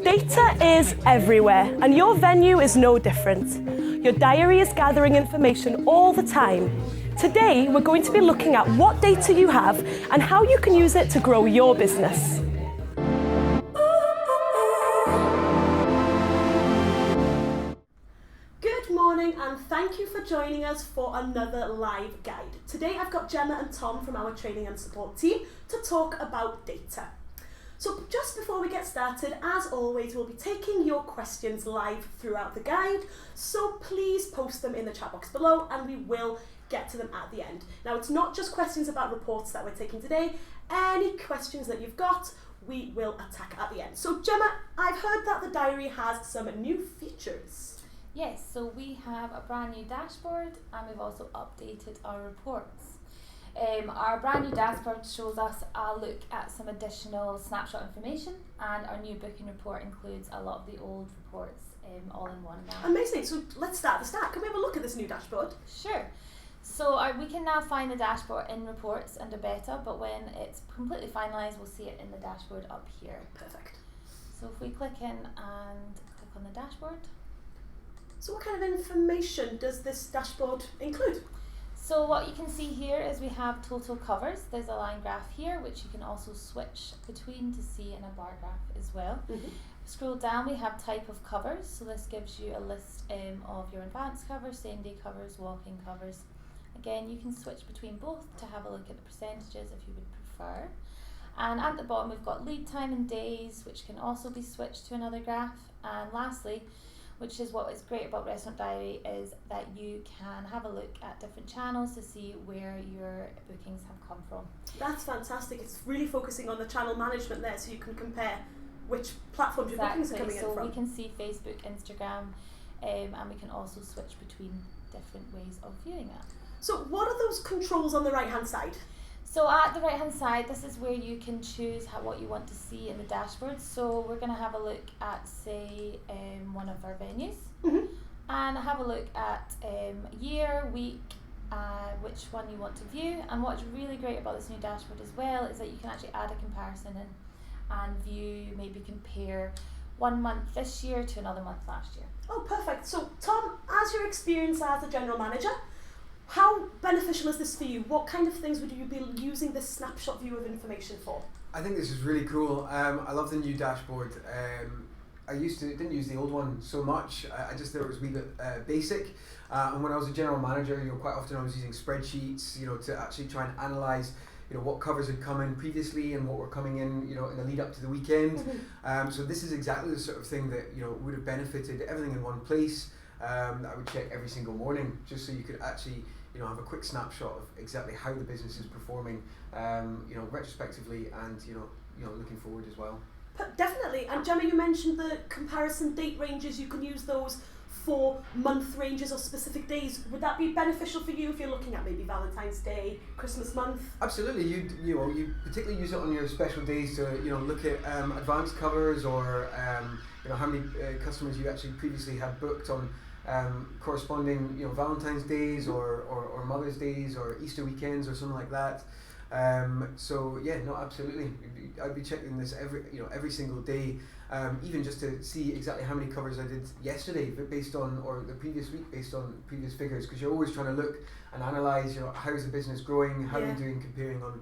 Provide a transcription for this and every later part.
Data is everywhere, and your venue is no different. Your diary is gathering information all the time. Today, we're going to be looking at what data you have and how you can use it to grow your business. Good morning, and thank you for joining us for another live guide. Today, I've got Gemma and Tom from our training and support team to talk about data. So just before we get started, as always, we'll be taking your questions live throughout the guide. So please post them in the chat box below and we will get to them at the end. Now, it's not just questions about reports that we're taking today. Any questions that you've got, we will attack at the end. So Gemma, I've heard that the diary has some new features. Yes, so we have a brand new dashboard and we've also updated our reports. Our brand new dashboard shows us a look at some additional snapshot information, and our new booking report includes a lot of the old reports all in one now. Amazing, so let's start at the start. Can we have a look at this new dashboard? Sure. So we can now find the dashboard in reports under beta, but when it's completely finalised we'll see it in the dashboard up here. Perfect. So if we click in and click on the dashboard. So what kind of information does this dashboard include? So what you can see here is we have total covers. There's a line graph here which you can also switch between to see in a bar graph as well. Scroll down, we have type of covers. So this gives you a list of your advanced covers, same day covers, walk-in covers. Again, you can switch between both to have a look at the percentages if you would prefer. And at the bottom we've got lead time in days, which can also be switched to another graph. And lastly, which is what is great about Restaurant Diary, is that you can have a look at different channels to see where your bookings have come from. That's fantastic. It's really focusing on the channel management there, so you can compare which platforms your bookings are coming in from. So we can see Facebook, Instagram, and we can also switch between different ways of viewing it. So what are those controls on the right hand side? So at the right hand side, this is where you can choose what you want to see in the dashboard. So we're going to have a look at, say, one of our venues, and have a look at year, week, which one you want to view. And what's really great about this new dashboard as well is that you can actually add a comparison in and view, maybe compare 1 month this year to another month last year. Oh, perfect. So Tom, as your experience as a general manager, how beneficial is this for you? What kind of things would you be using this snapshot view of information for? I think this is really cool. I love the new dashboard. I didn't use the old one so much. I just thought it was a wee bit basic. And when I was a general manager, quite often I was using spreadsheets, to actually try and analyse, what covers had come in previously and what were coming in, in the lead up to the weekend. So this is exactly the sort of thing that, would have benefited everything in one place. I would check every single morning just so you could actually have a quick snapshot of exactly how the business is performing, retrospectively and looking forward as well. Definitely. And Gemma, you mentioned the comparison date ranges. You can use those for month ranges or specific days. Would that be beneficial for you if you're looking at maybe Valentine's Day, Christmas month? Absolutely. You particularly use it on your special days to look at advanced covers or how many customers you actually previously had booked on corresponding Valentine's Days or Mother's Days or Easter weekends or something like that. So yeah, no, absolutely. I'd be checking this every single day, even just to see exactly how many covers I did yesterday, but based on, or the previous week based on previous figures, because you're always trying to look and analyse, how's the business growing, how are you doing comparing on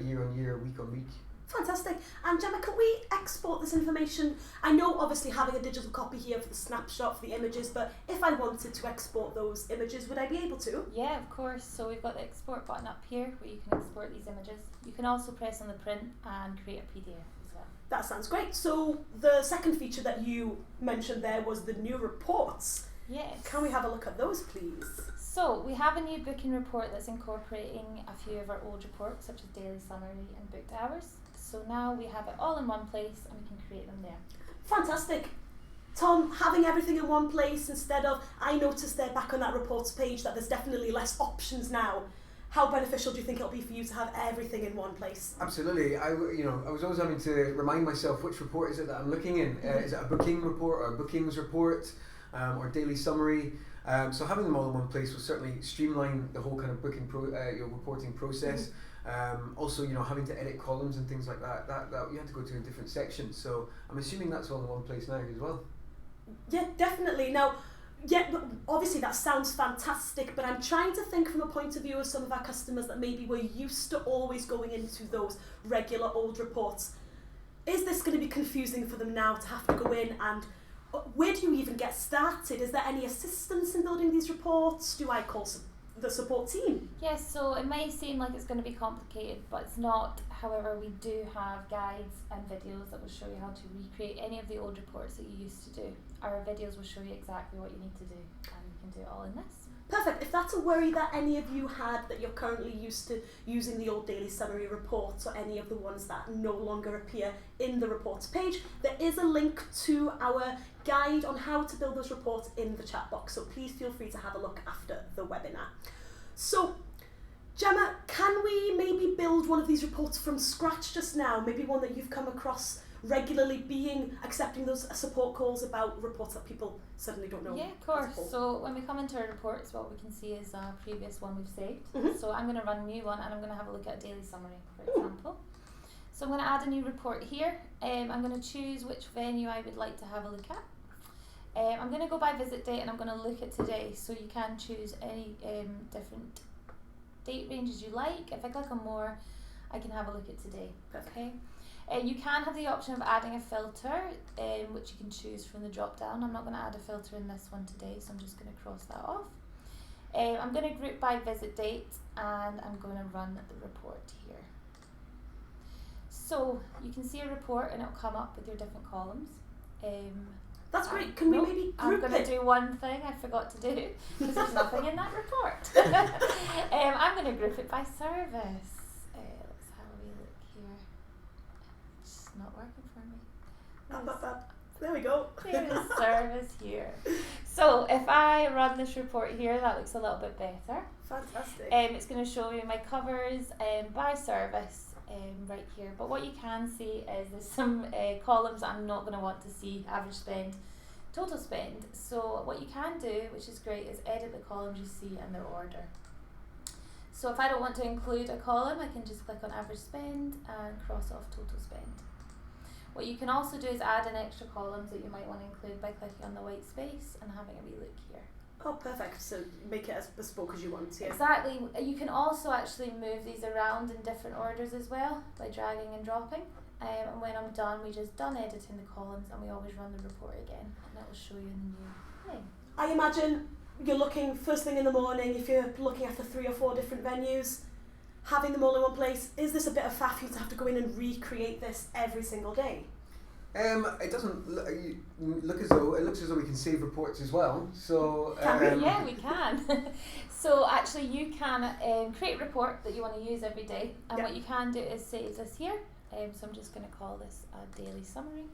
year on year, week on week. Fantastic. And Gemma, can we export this information? I know obviously having a digital copy here for the snapshot, for the images, but if I wanted to export those images, would I be able to? Yeah, of course. So we've got the export button up here where you can export these images. You can also press on the print and create a PDF as well. That sounds great. So the second feature that you mentioned there was the new reports. Yes. Can we have a look at those, please? So we have a new booking report that's incorporating a few of our old reports, such as daily summary and booked hours. So now we have it all in one place and we can create them there. Fantastic. Tom, having everything in one place instead of, I noticed there back on that reports page that there's definitely less options now. How beneficial do you think it'll be for you to have everything in one place? Absolutely. I was always having to remind myself which report is it that I'm looking in. Is it a booking report or a bookings report or daily summary? So having them all in one place will certainly streamline the whole kind of booking reporting process. Also, having to edit columns and things like that you have to go to a different section. So I'm assuming that's all in one place now as well. Yeah, definitely. Now, but obviously that sounds fantastic, but I'm trying to think from a point of view of some of our customers that maybe were used to always going into those regular old reports. Is this going to be confusing for them now to have to go in, and where do you even get started? Is there any assistance in building these reports? Do I call the support team? Yes, so it may seem like it's going to be complicated, but it's not. However, we do have guides and videos that will show you how to recreate any of the old reports that you used to do. Our videos will show you exactly what you need to do, and you can do it all in this. Perfect. If that's a worry that any of you had, that you're currently used to using the old daily summary reports or any of the ones that no longer appear in the reports page, there is a link to our guide on how to build those reports in the chat box, so please feel free to have a look after the webinar. So, Gemma, can we maybe build one of these reports from scratch just now? Maybe one that you've come across regularly, accepting those support calls about reports that people suddenly don't know. Yeah, of course. So when we come into our reports, what we can see is a previous one we've saved. So I'm going to run a new one, and I'm going to have a look at a daily summary, for example. So I'm going to add a new report here. I'm going to choose which venue I would like to have a look at. I'm going to go by visit date, and I'm going to look at today. So you can choose any different date ranges you like. If I click on more, I can have a look at today. Okay. You can have the option of adding a filter, which you can choose from the drop down. I'm not going to add a filter in this one today, so I'm just going to cross that off. I'm going to group by visit date, and I'm going to run the report here. So you can see a report, and it'll come up with your different columns. That's great. Can we maybe group I'm going to do one thing I forgot to do, because there's nothing in that report. I'm going to group it by service. Let's have a wee look here. It's not working for me. There we go. There's service here. So if I run this report here, that looks a little bit better. Fantastic. It's going to show you my covers by service right here. But what you can see is there's some columns I'm not going to want to see: average spend, total spend. So what you can do, which is great, is edit the columns you see in their order. So if I don't want to include a column, I can just click on average spend and cross off total spend. What you can also do is add in extra columns that you might want to include by clicking on the white space and having a wee look here. Oh, perfect. So make it as bespoke as you want to. Exactly. You can also actually move these around in different orders as well by dragging and dropping. And when I'm done, we just done editing the columns, and we always run the report again, and that will show you in the new thing. I imagine you're looking first thing in the morning, if you're looking after 3 or 4 different venues, having them all in one place. Is this a bit of faff for you to have to go in and recreate this every single day? It doesn't look as though, it looks as though we can save reports as well. So Yeah, we can. So actually you can create a report that you want to use every day, and what you can do is save this here. So I'm just going to call this a daily summary.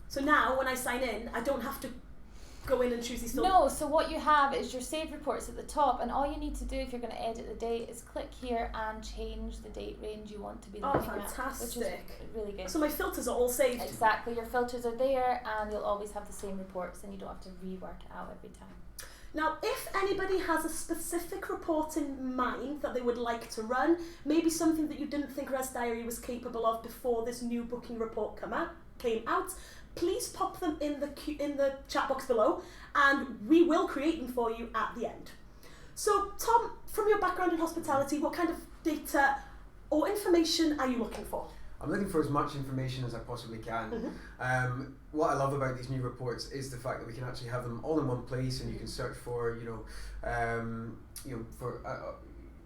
So now when I sign in, I don't have to go in and choose these filters? No, so what you have is your saved reports at the top, and all you need to do if you're going to edit the date is click here and change the date range you want to be looking at, which is really good. So my filters are all saved? Exactly, your filters are there, and you'll always have the same reports, and you don't have to rework it out every time. Now, if anybody has a specific report in mind that they would like to run, maybe something that you didn't think ResDiary was capable of before this new booking report came out, please pop them in the chat box below, and we will create them for you at the end. So, Tom, from your background in hospitality, what kind of data or information are you looking for? I'm looking for as much information as I possibly can. What I love about these new reports is the fact that we can actually have them all in one place, and you can search for, for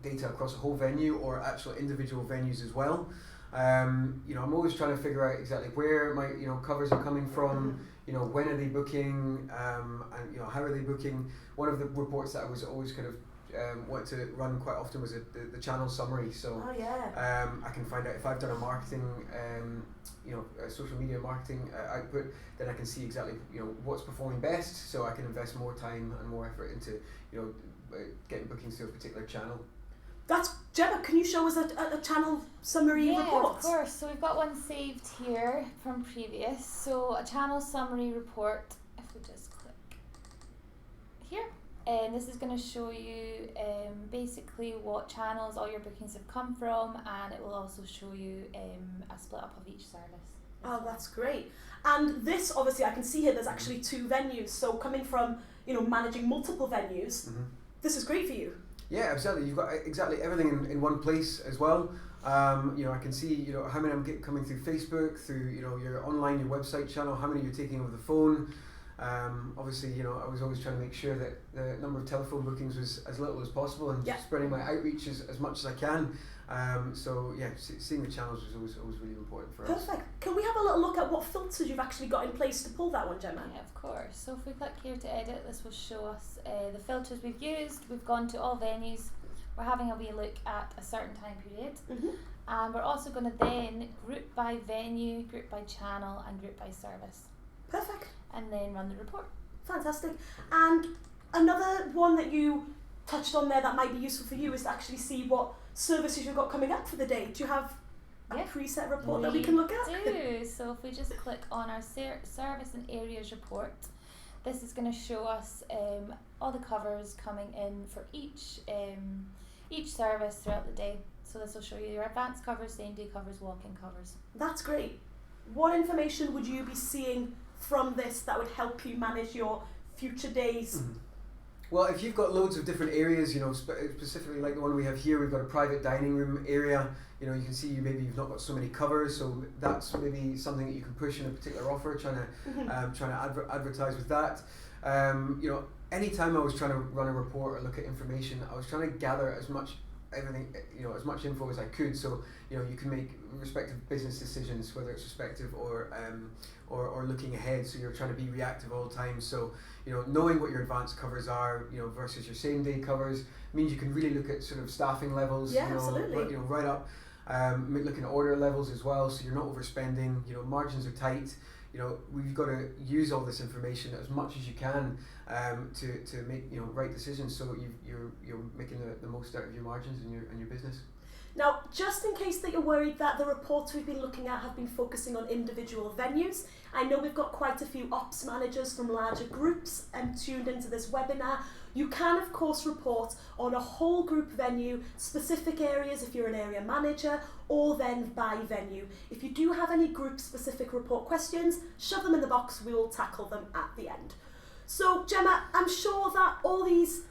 data across a whole venue or actual individual venues as well. I'm always trying to figure out exactly where my covers are coming from. When are they booking, and how are they booking. One of the reports that I was always kind of wanted to run quite often was the channel summary. So I can find out if I've done a marketing, a social media marketing output, then I can see exactly what's performing best, so I can invest more time and more effort into getting bookings to a particular channel. Gemma, can you show us a channel summary report? Yeah, of course. So we've got one saved here from previous. So a channel summary report, if we just click here, And this is going to show you basically what channels all your bookings have come from, and it will also show you a split up of each service. Oh, that's great. And this, obviously, I can see here there's actually 2 venues. So coming from, managing multiple venues, this is great for you. Yeah, absolutely. You've got exactly everything in one place as well. I can see, how many I'm getting coming through Facebook, through, your online, your website channel, how many you're taking over the phone. Obviously, I was always trying to make sure that the number of telephone bookings was as little as possible, and spreading my outreach as much as I can. Seeing the channels was always really important for us. Perfect. Can we have a little look at what filters you've actually got in place to pull that one, Gemma? Yeah, of course. So if we click here to edit, this will show us the filters we've used. We've gone to all venues. We're having a wee look at a certain time period. And we're also going to then group by venue, group by channel, and group by service. Perfect. And then run the report. Fantastic. And another one that you touched on there that might be useful for you is to actually see what services you've got coming up for the day. Do you have a preset report that we can look at? We do. So if we just click on our service and areas report, this is going to show us all the covers coming in for each service throughout the day. So this will show you your advanced covers, same day covers, walk-in covers. That's great. What information would you be seeing from this that would help you manage your future days? Well, if you've got loads of different areas, specifically like the one we have here, we've got a private dining room area. You can see you've not got so many covers, so that's maybe something that you can push in a particular offer, trying to advertise with that. Anytime I was trying to run a report or look at information, I was trying to gather as much info as I could, so you can make respective business decisions, whether it's respective or looking ahead. So you're trying to be reactive all the time. So knowing what your advanced covers are, versus your same day covers means you can really look at sort of staffing levels. Absolutely. Right up. Looking at order levels as well, so you're not overspending. Margins are tight. We've got to use all this information as much as you can to make right decisions, so you're making the most out of your margins and your business. Now, just in case that you're worried that the reports we've been looking at have been focusing on individual venues, I know we've got quite a few ops managers from larger groups tuned into this webinar. You can, of course, report on a whole group venue, specific areas if you're an area manager, or then by venue. If you do have any group-specific report questions, shove them in the box, we will tackle them at the end. So, Gemma, I'm sure that all these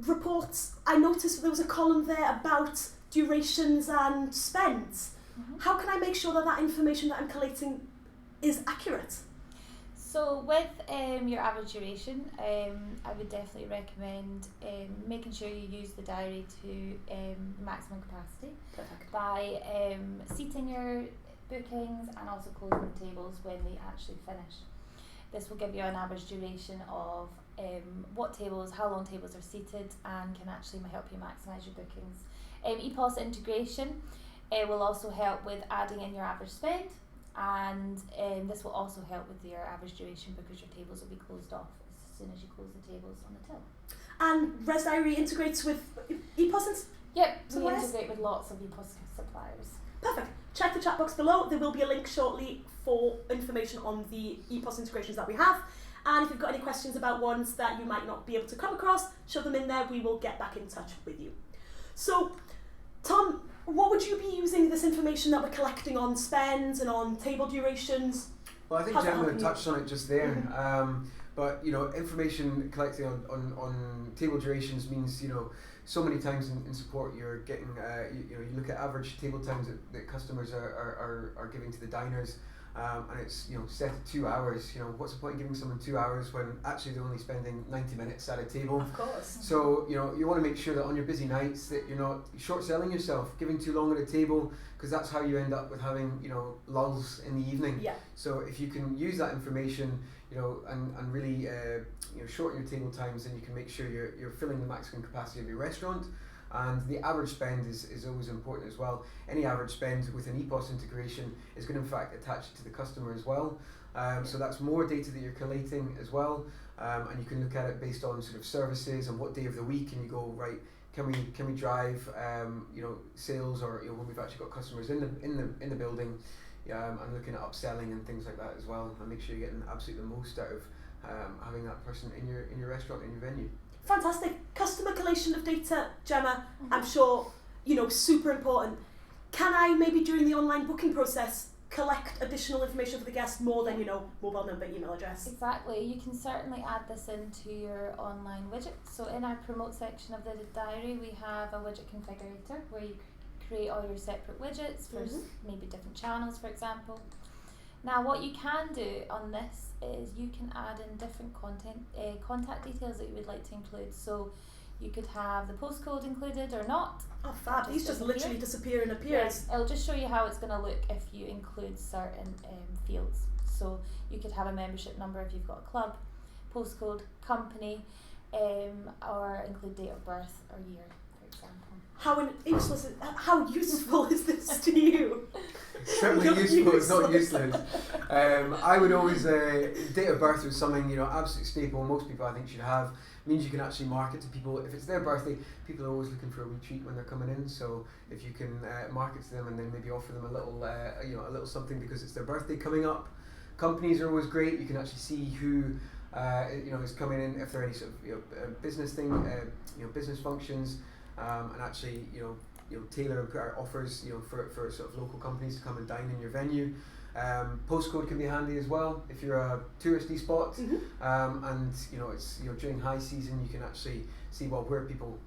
reports, I noticed there was a column there about durations and spends. How can I make sure that information that I'm collating is accurate? So with your average duration, I would definitely recommend making sure you use the diary to the maximum capacity. Perfect. By seating your bookings and also closing the tables when they actually finish. This will give you an average duration of what tables, how long tables are seated, and can actually help you maximise your bookings. EPOS integration will also help with adding in your average spend, and this will also help with your average duration because your tables will be closed off as soon as you close the tables on the till. And ResDiary integrates with EPOS? Yep, we integrate with lots of EPOS suppliers. Perfect. Check the chat box below. There will be a link shortly for information on the EPOS integrations that we have. And if you've got any questions about ones that you might not be able to come across, shove them in there. We will get back in touch with you. So, Tom, what would you be using this information that we're collecting on spends and on table durations? Well, I think Gemma touched on it just there. But information collecting on table durations means so many times in support you're getting you look at average table times that customers are giving to the diners. And it's set at 2 hours. What's the point in giving someone 2 hours when actually they're only spending 90 minutes at a table? Of course. So you want to make sure that on your busy nights that you're not short selling yourself, giving too long at a table, because that's how you end up with having lulls in the evening. Yeah. So if you can use that information and really shorten your table times, then you can make sure you're filling the maximum capacity of your restaurant. And the average spend is always important as well. Any average spend with an EPOS integration is going to in fact attach it to the customer as well. So that's more data that you're collating as well. And you can look at it based on sort of services and what day of the week, and you go, right, can we drive sales, or when we've actually got customers in the building, and looking at upselling and things like that as well, and make sure you're getting absolutely the most out of having that person in your restaurant, in your venue. Fantastic. Customer collation of data, Gemma, I'm sure, super important. Can I maybe during the online booking process collect additional information for the guest more than, mobile number, email address? Exactly. You can certainly add this into your online widget. So in our promote section of the diary, we have a widget configurator where you create all your separate widgets for maybe different channels, for example. Now what you can do on this is you can add in different contact details that you would like to include. So you could have the postcode included or not. Oh fab, these just literally disappear and appear. Yes, it'll just show you how it's going to look if you include certain fields. So you could have a membership number if you've got a club, postcode, company, or include date of birth or year, for example. How useful is this to you? Certainly useful, it's not useless. I would always, date of birth was something, absolute staple, most people I think should have. It means you can actually market to people. If it's their birthday, people are always looking for a wee treat when they're coming in, so if you can market to them and then maybe offer them a little something because it's their birthday coming up. Companies are always great, you can actually see who is coming in, if there are any sort of business thing, business functions, and actually tailor offers for sort of local companies to come and dine in your venue. Postcode can be handy as well if you're a touristy spot, and it's during high season you can actually see where are people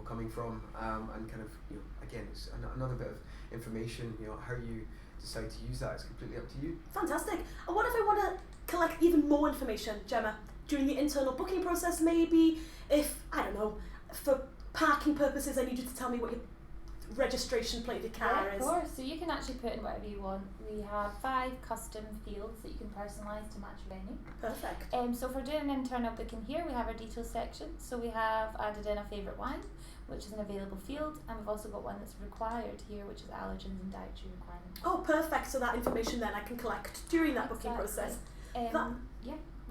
coming from, and kind of again it's another bit of information. How you decide to use that is completely up to you. Fantastic. And what if I want to collect even more information, Gemma, during the internal booking process? Maybe if for parking purposes I need you to tell me what your registration plate of your car is. Of course, so you can actually put in whatever you want. We have 5 custom fields that you can personalise to match venue. Perfect. So for doing an internal booking here, we have our details section. So we have added in a favourite wine, which is an available field, and we've also got one that's required here, which is allergens and dietary requirements. Oh, perfect. So that information then I can collect during that booking process. We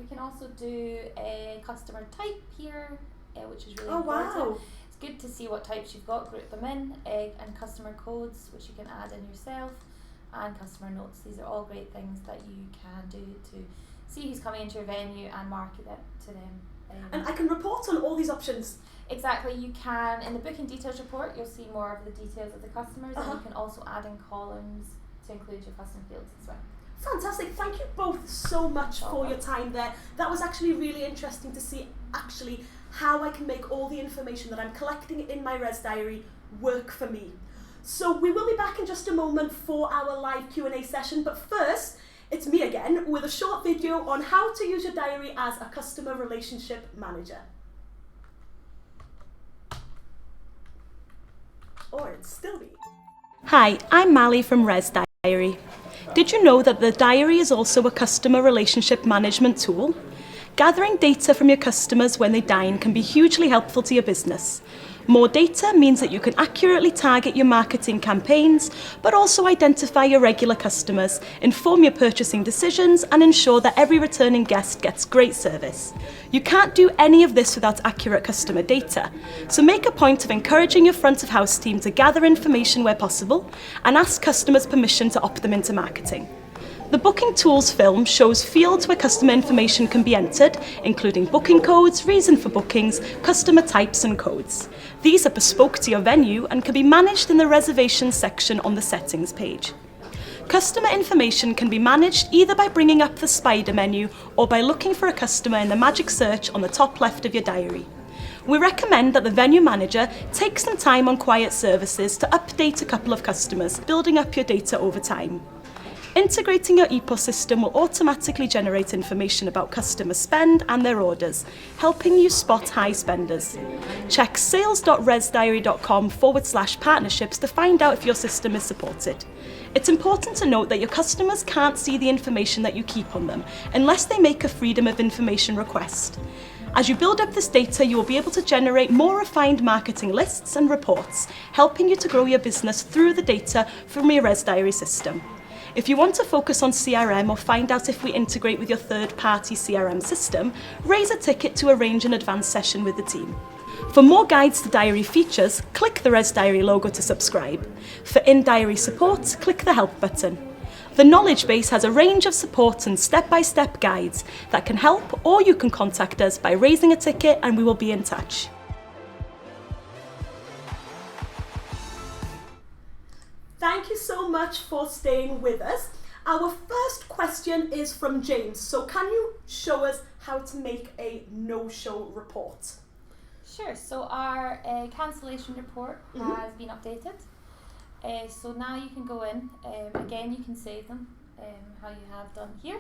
can also do a customer type here, which is really important. Wow. Good to see what types you've got, group them in, and customer codes, which you can add in yourself, and customer notes. These are all great things that you can do to see who's coming into your venue and market it to them. And I can report on all these options. Exactly, you can. In the booking details report, you'll see more of the details of the customers, and you can also add in columns to include your custom fields as well. Fantastic. Thank you both so much for your time there. That was actually really interesting to see how I can make all the information that I'm collecting in my ResDiary work for me. So we will be back in just a moment for our live Q&A session, but first it's me again with a short video on how to use your diary as a customer relationship manager. Or it's still me. Hi, I'm Mally from ResDiary. Did you know that the diary is also a customer relationship management tool? Gathering data from your customers when they dine can be hugely helpful to your business. More data means that you can accurately target your marketing campaigns, but also identify your regular customers, inform your purchasing decisions, and ensure that every returning guest gets great service. You can't do any of this without accurate customer data, so make a point of encouraging your front of house team to gather information where possible and ask customers permission to opt them into marketing. The Booking Tools film shows fields where customer information can be entered, including booking codes, reason for bookings, customer types and codes. These are bespoke to your venue and can be managed in the reservations section on the settings page. Customer information can be managed either by bringing up the spider menu or by looking for a customer in the magic search on the top left of your diary. We recommend that the venue manager take some time on quiet services to update a couple of customers, building up your data over time. Integrating your EPOS system will automatically generate information about customer spend and their orders, helping you spot high spenders. Check sales.resdiary.com/partnerships to find out if your system is supported. It's important to note that your customers can't see the information that you keep on them unless they make a Freedom of Information request. As you build up this data, you will be able to generate more refined marketing lists and reports, helping you to grow your business through the data from your ResDiary system. If you want to focus on CRM or find out if we integrate with your third-party CRM system, raise a ticket to arrange an advanced session with the team. For more guides to diary features, click the ResDiary logo to subscribe. For in-diary support, click the Help button. The knowledge base has a range of supports and step-by-step guides that can help, or you can contact us by raising a ticket and we will be in touch. Thank you so much for staying with us. Our first question is from James. So can you show us how to make a no-show report? Sure, so our cancellation report has been updated. So now you can go in, again you can save them how you have done here.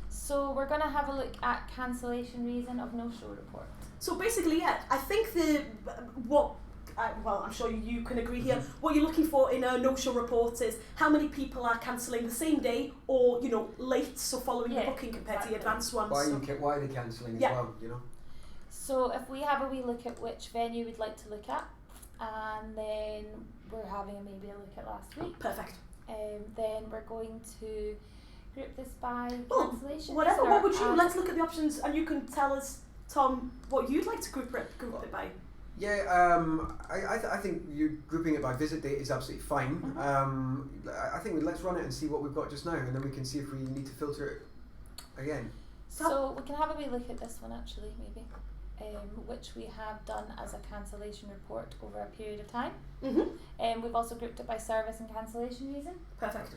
So we're going to have a look at cancellation reason of no-show report. So basically, yeah, I think I'm sure you can agree here, what you're looking for in a no-show report is how many people are cancelling the same day or, late, so following the booking compared to the advanced ones. Why are they cancelling as well, So if we have a wee look at which venue we'd like to look at, and then we're having maybe a look at last week. Perfect. Then we're going to group this by cancellation. Whatever, what would you, let's look at the options and you can tell us, Tom, what you'd like to group it by. Yeah, I think you grouping it by visit date is absolutely fine. I think let's run it and see what we've got just now, and then we can see if we need to filter it again. So we can have a wee look at this one actually, maybe, which we have done as a cancellation report over a period of time. We've also grouped it by service and cancellation reason. Perfect.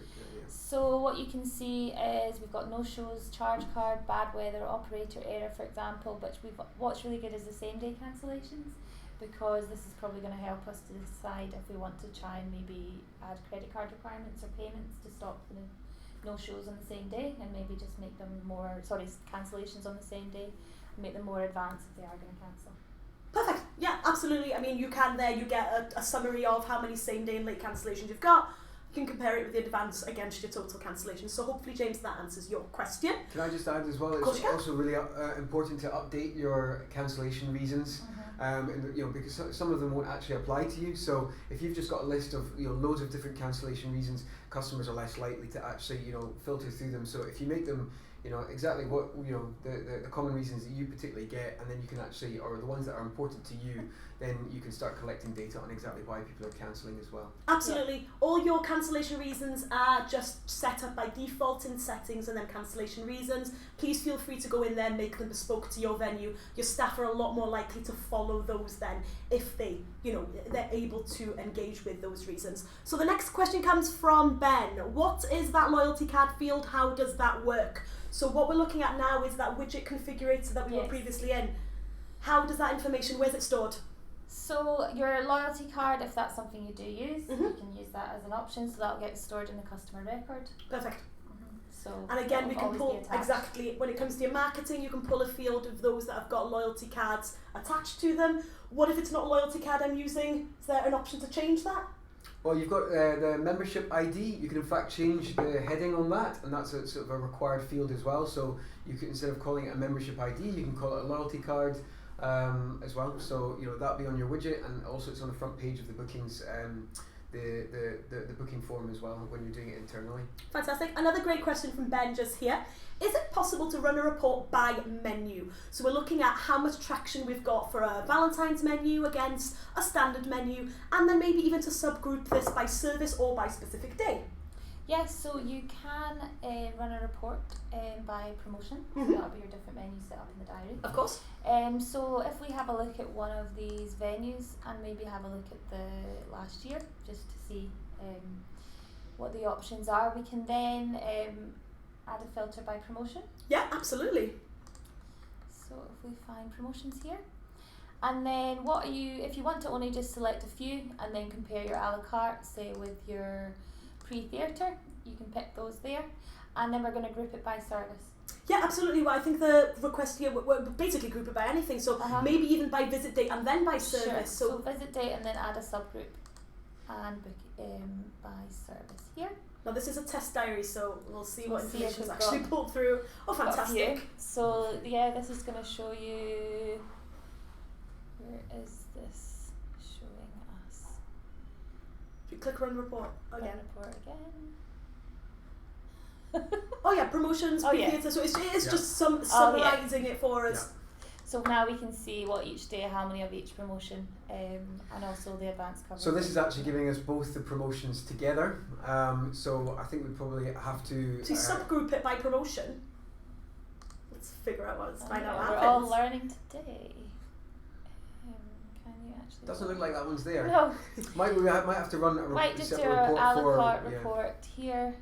So what you can see is we've got no-shows, charge card, bad weather, operator error, for example. But what's really good is the same-day cancellations, because this is probably going to help us to decide if we want to try and maybe add credit card requirements or payments to stop the no-shows on the same day, and maybe just make them cancellations on the same day, and make them more advanced if they are going to cancel. Perfect. Yeah, absolutely. I mean, you get a summary of how many same day and late cancellations you've got. You can compare it with the advance against your total cancellations. So hopefully, James, that answers your question. Can I just add as well, it's also really important to update your cancellation reasons. Because some of them won't actually apply to you. So if you've just got a list of loads of different cancellation reasons, customers are less likely to actually filter through them. So if you make them exactly what the common reasons that you particularly get, and then you can actually, or the ones that are important to you, then you can start collecting data on exactly why people are cancelling as well. Absolutely. Yeah. All your cancellation reasons are just set up by default in settings and then cancellation reasons. Please feel free to go in there and make them bespoke to your venue. Your staff are a lot more likely to follow those then if they're able to engage with those reasons. So the next question comes from Ben. What is that loyalty card field? How does that work? So what we're looking at now is that widget configurator that we were previously in. How does that information, where's it stored? So your loyalty card, if that's something you do use, you can use that as an option, so that'll get stored in the customer record. Perfect. So and again, we can pull, exactly, when it comes to your marketing, you can pull a field of those that have got loyalty cards attached to them. What if it's not a loyalty card I'm using? Is there an option to change that? Well, you've got the membership ID. You can in fact change the heading on that, and that's a sort of a required field as well. So you can, instead of calling it a membership ID, you can call it a loyalty card as well. So that'll be on your widget, and also it's on the front page of the bookings, the booking form as well when you're doing it internally. Fantastic. Another great question from Ben just here. Is it possible to run a report by menu? So we're looking at how much traction we've got for a Valentine's menu against a standard menu, and then maybe even to subgroup this by service or by specific day. Yes, so you can run a report by promotion. So that'll be your different menus set up in the diary. Of course. So if we have a look at one of these venues and maybe have a look at the last year, just to see what the options are, we can then add a filter by promotion. Yeah, absolutely. So if we find promotions here, and then if you want to only just select a few and then compare your a la carte, say with your pre-theatre, you can pick those there, and then we're going to group it by service. Yeah, absolutely. Well, I think the request here, we're basically group it by anything, so maybe even by visit date and then by service. Sure. So visit date and then add a subgroup and book by service here. Now this is a test diary, so we'll see what information is actually pulled through. Oh, fantastic. So yeah, this is going to show you, where is this showing us? If you click run report again. Report again. Oh yeah, promotions, theatre, so it is just summarising it for us. Yeah. So now we can see what each day, how many of each promotion, and also the advanced cover. So this is actually giving us both the promotions together. So I think we probably have to... So you subgroup it by promotion. Let's figure out what it's find out what We're happens. all learning today. Can you actually... Doesn't look like that one's there. No. We might have to run a Might just do separate a report a for... la carte report here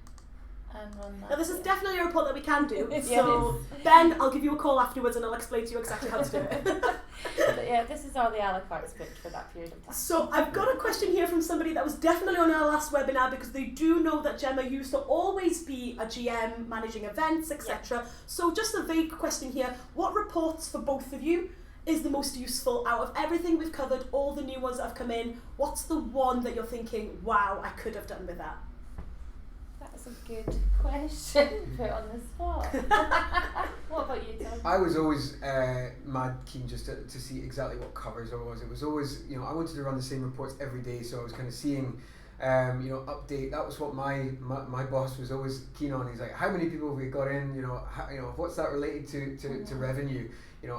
and run that. Now this is here. definitely a report that we can do. Yes. So Ben, I'll give you a call afterwards and I'll explain to you exactly how to do it. But yeah, this is all the a la cartes booked for that period of time. So I've got a question here from somebody that was definitely on our last webinar because they do know that Gemma used to always be a GM managing events, etc. So just a vague question here. What reports for both of you is the most useful out of everything we've covered, all the new ones that have come in? What's the one that you're thinking, wow, I could have done with that? That's a good question. Put on the spot. What about you, Tom? I was always mad keen just to see exactly what covers there was. It was always, I wanted to run the same reports every day, so I was kind of seeing, update. That was what my boss was always keen on. He's like, how many people have we got in? What's that related to revenue?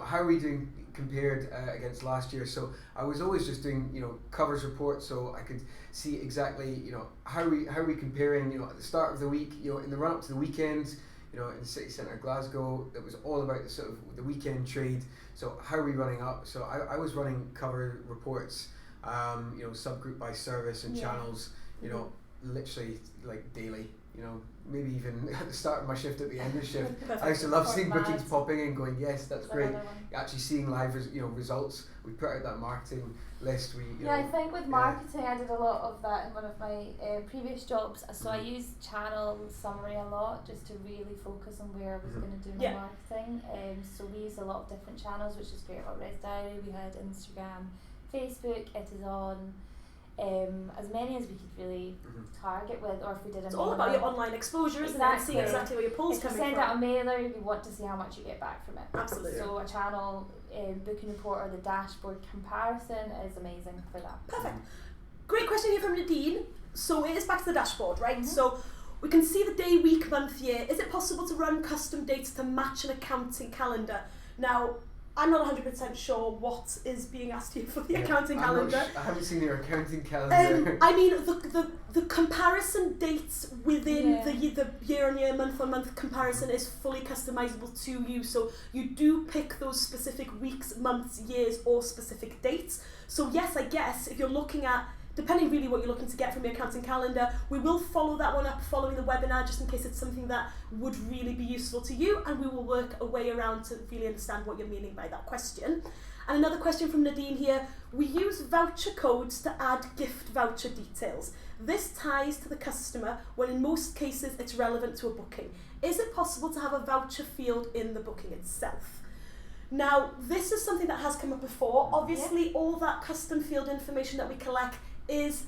How are we doing compared against last year? So I was always just doing, covers reports so I could see exactly, how are we comparing, at the start of the week, in the run up to the weekend, in the city centre of Glasgow, it was all about the sort of the weekend trade. So how are we running up? So I was running cover reports, subgroup by service and channels, literally like daily. Maybe even at the start of my shift, at the end of the shift. I used to love seeing bookings popping in, going, yes, that's great. Actually seeing live, results. We put out that marketing list. I think with marketing, I did a lot of that in one of my previous jobs. So I used channel summary a lot, just to really focus on where I was going to do my marketing. So we used a lot of different channels, which is great about ResDiary. We had Instagram, Facebook, It Is On. As many as we could really target with, or if we did it's all about your online exposure, isn't it? Seeing exactly where your polls coming from. If you send out a mailer, you want to see how much you get back from it. Absolutely. So a channel booking report or the dashboard comparison is amazing for that. Perfect. Great question here from Nadine. So it is back to the dashboard, right? So we can see the day, week, month, year. Is it possible to run custom dates to match an accounting calendar? Now, I'm not 100% sure what is being asked here for the accounting calendar. I haven't seen your accounting calendar. I mean, the comparison dates within the year-on-year, month-on-month comparison is fully customizable to you. So you do pick those specific weeks, months, years, or specific dates. So yes, I guess if you're looking at, depending really what you're looking to get from your accounting calendar, we will follow that one up following the webinar just in case it's something that would really be useful to you, and we will work a way around to really understand what you're meaning by that question. And another question from Nadine here, we use voucher codes to add gift voucher details. This ties to the customer when in most cases it's relevant to a booking. Is it possible to have a voucher field in the booking itself? Now, this is something that has come up before. Obviously, all that custom field information that we collect is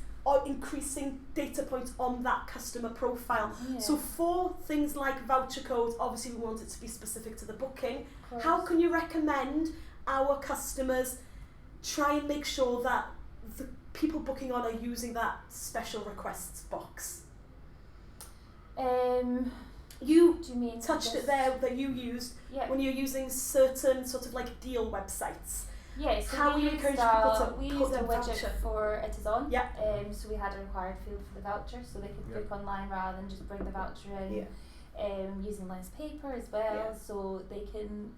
increasing data points on that customer profile. So for things like voucher codes, obviously we want it to be specific to the booking. How can you recommend our customers try and make sure that the people booking on are using that special requests box? You touched it there that you used when you're using certain sort of like deal websites. Yes, so how we encourage people to we put used a the widget voucher for It Is On. Yeah. So we had a required field for the voucher, so they could book online rather than just bring the voucher in. Using nice paper as well, so they can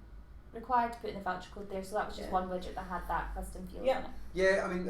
required to put in the voucher code there. So that was just one widget that had that custom field in it. Yeah, I mean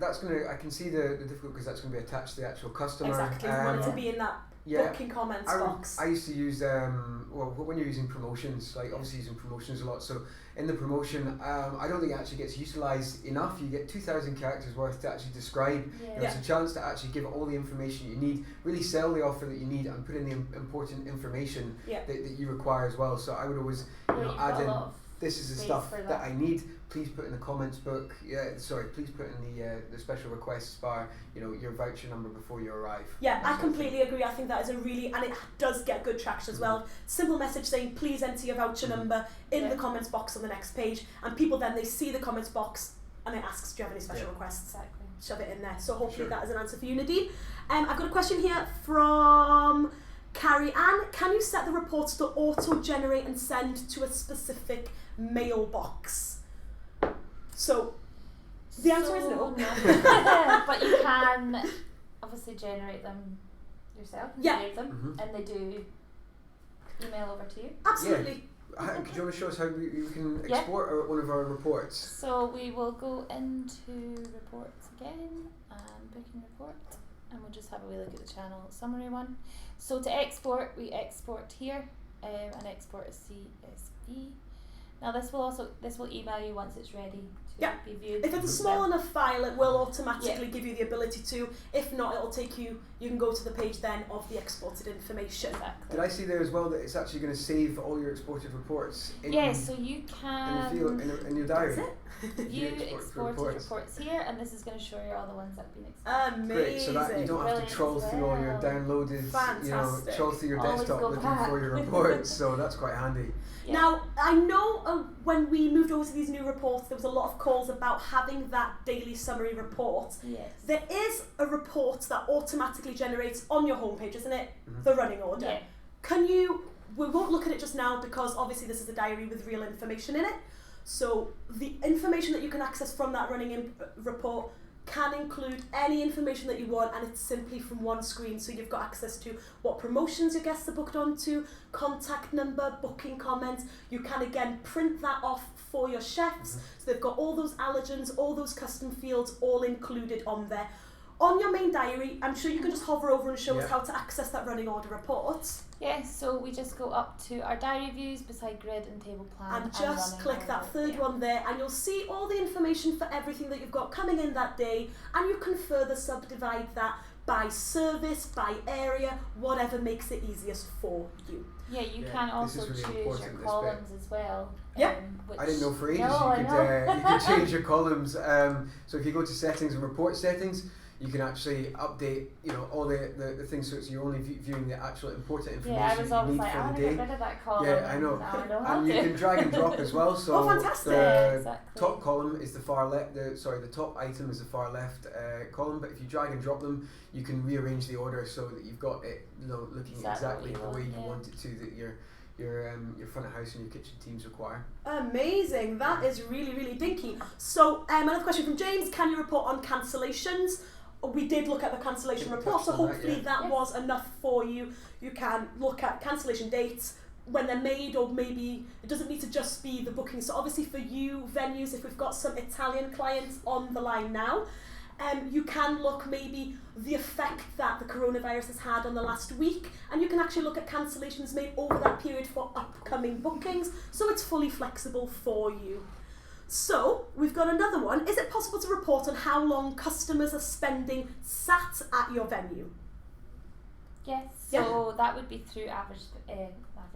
that's gonna. I can see the difficult because that's going to be attached to the actual customer. Exactly, we want it to be in that booking comments box. I used to use when you're using promotions, like obviously using promotions a lot. So in the promotion, I don't think it actually gets utilised enough. You get 2,000 characters worth to actually describe. It's a chance to actually give all the information you need, really sell the offer that you need, and put in the important information that you require as well. So I would always add in, this is the stuff that I need. Please put in the comments book. Please put in the special requests bar. Your voucher number before you arrive. Yeah, I completely agree. I think that is and it does get good traction as well. Simple message saying please enter your voucher number in the comments box on the next page, and people then they see the comments box and it asks, do you have any special requests? Exactly. Shove it in there. So hopefully that is an answer for you, Nadine. I've got a question here from Carrie Ann, can you set the reports to auto-generate and send to a specific mailbox? So, the answer is no. But you can obviously generate them yourself, save them, and they do email over to you. Absolutely. Could you want to show us how we can export one of our reports? So we will go into reports again and booking report, and we'll just have a wee look at the channel summary one. So to export, we export here and export as CSV. Now this will email you once it's ready to be viewed. If it's a small enough file, it will automatically give you the ability to. If not, it'll take you. You can go to the page then of the exported information. Exactly. Did I see there as well that it's actually going to save all your exported reports? So you can in your diary. That's it. View exported reports here, and this is going to show you all the ones that have been exported. Amazing. Great, so that you don't have to troll through all your downloaded, troll through your Always desktop go looking back. for your reports. So that's quite handy. Yeah. Now, I know when we moved over to these new reports, there was a lot of calls about having that daily summary report. Yes. There is a report that automatically generates on your homepage, isn't it? The running order. Yeah. Can you, we won't look at it just now because obviously this is a diary with real information in it. So the information that you can access from that running report can include any information that you want, and it's simply from one screen. So you've got access to what promotions your guests are booked onto, contact number, booking comments. You can again print that off for your chefs. So they've got all those allergens, all those custom fields all included on there. On your main diary, I'm sure you can just hover over and show us how to access that running order report. Yes, so we just go up to our diary views beside grid and table plan. And just running click order. that third one there, and you'll see all the information for everything that you've got coming in that day, and you can further subdivide that by service, by area, whatever makes it easiest for you. Yeah, you can also really choose important, your this columns as well. Yeah. Which I didn't know for ages I you could change your columns. So if you go to settings and report settings, you can actually update, all the things, so you're only viewing the actual important information I was always you need like, for I the want to day. get rid of that column. Yeah, I know. Now I know how And you to. can drag and drop as well. So Oh, fantastic. the exactly. top column is the far left. The top item is the far left column. But if you drag and drop them, you can rearrange the order so that you've got it, looking exactly the way you want it to. That your front of house and your kitchen teams require. Amazing, that is really, really dinky. So another question from James, can you report on cancellations? We did look at the cancellation report, so hopefully that was enough for you. You can look at cancellation dates, when they're made, or maybe it doesn't need to just be the booking. So obviously for you venues, if we've got some Italian clients on the line now, you can look maybe the effect that the coronavirus has had on the last week, and you can actually look at cancellations made over that period for upcoming bookings, so it's fully flexible for you. So we've got another one. Is it possible to report on how long customers are spending sat at your venue? Yes, so that would be through average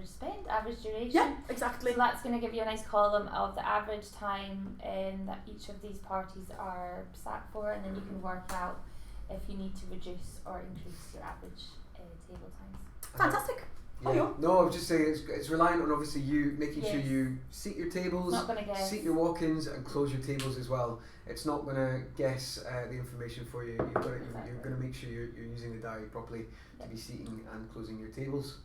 spend, average duration. Yeah, exactly. So that's going to give you a nice column of the average time that each of these parties are sat for, and then you can work out if you need to reduce or increase your average table times. Fantastic. Yeah. No, I was just saying it's reliant on obviously you making sure you seat your tables, Not gonna guess. seat your walk-ins, and close your tables as well. It's not going to guess the information for you. You've got to, you're going to make sure you're using the diary properly to be seating and closing your tables.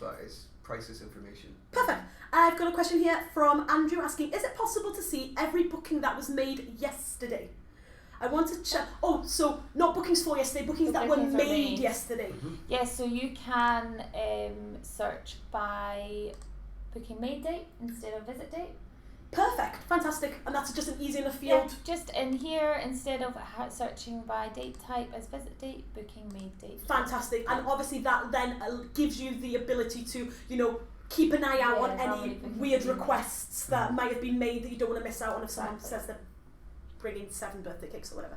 But it's priceless information. Perfect. I've got a question here from Andrew asking, is it possible to see every booking that was made yesterday? I want to check. Oh, so not bookings for yesterday, bookings that were made yesterday. Yes, so you can search by booking made date instead of visit date. Perfect, fantastic, and that's just an easy enough field. Yeah, just in here, instead of searching by date type as visit date, booking made date. Fantastic, and obviously that then gives you the ability to, keep an eye out on any weird requests that might have been made that you don't want to miss out on if someone says they're bringing 7 birthday cakes or whatever.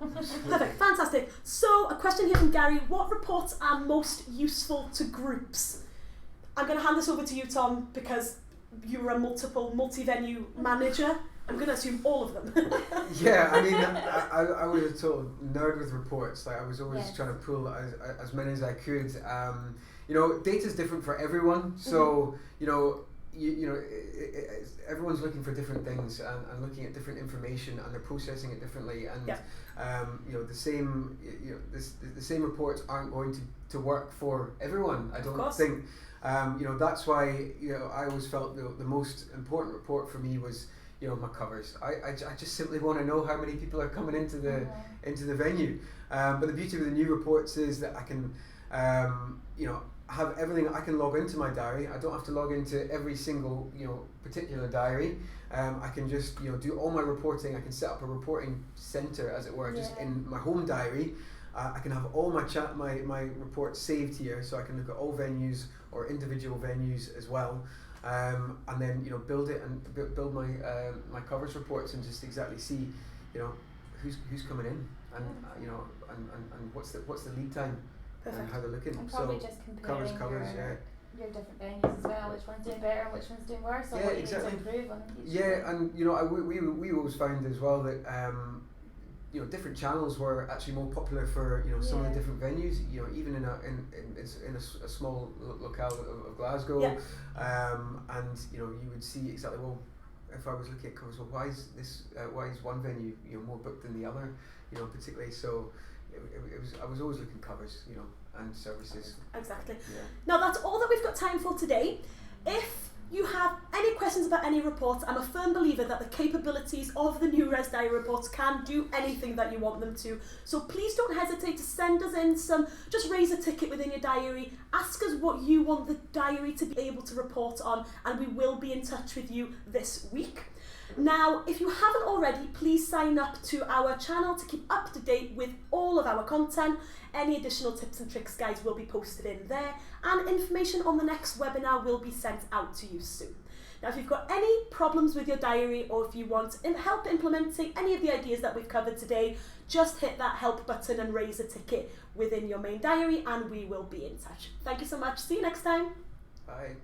Perfect, fantastic. So a question here from Gary, what reports are most useful to groups? I'm going to hand this over to you, Tom, because you were a multi-venue manager. I'm going to assume all of them. Yeah, I mean, I was a total nerd with reports. Like I was always trying to pull as many as I could. Data's different for everyone. So, everyone's looking for different things and looking at different information, and they're processing it differently, and the same reports aren't going to work for everyone. I don't think. That's why I always felt the most important report for me was my covers. I just simply want to know how many people are coming into the venue. But the beauty of the new reports is that I can have everything. I can log into my diary. I don't have to log into every single particular diary. I can just do all my reporting. I can set up a reporting center, as it were, just in my home diary. I can have all my reports saved here, so I can look at all venues or individual venues as well, and then build it and build my covers reports and just exactly see who's coming in, and and what's the lead time. Perfect. And how they're looking. And probably just comparing covers, your different venues as well, which one's doing better and which one's doing worse, or what you need to improve on each. And we always found as well that different channels were actually more popular for some of the different venues. Even in a small locale of Glasgow, and you would see exactly, well, if I was looking at covers, well, why is one venue more booked than the other, particularly. So I was always looking covers, and services. Exactly. Yeah. Now that's all that we've got time for today. If you have any questions about any reports, I'm a firm believer that the capabilities of the new ResDiary reports can do anything that you want them to. So please don't hesitate to send us in just raise a ticket within your diary, ask us what you want the diary to be able to report on, and we will be in touch with you this week. Now, if you haven't already, please sign up to our channel to keep up to date with all of our content. Any additional tips and tricks guides will be posted in there, and information on the next webinar will be sent out to you soon. Now, if you've got any problems with your diary, or if you want help implementing any of the ideas that we've covered today, just hit that help button and raise a ticket within your main diary, and we will be in touch. Thank you so much. See you next time. Bye.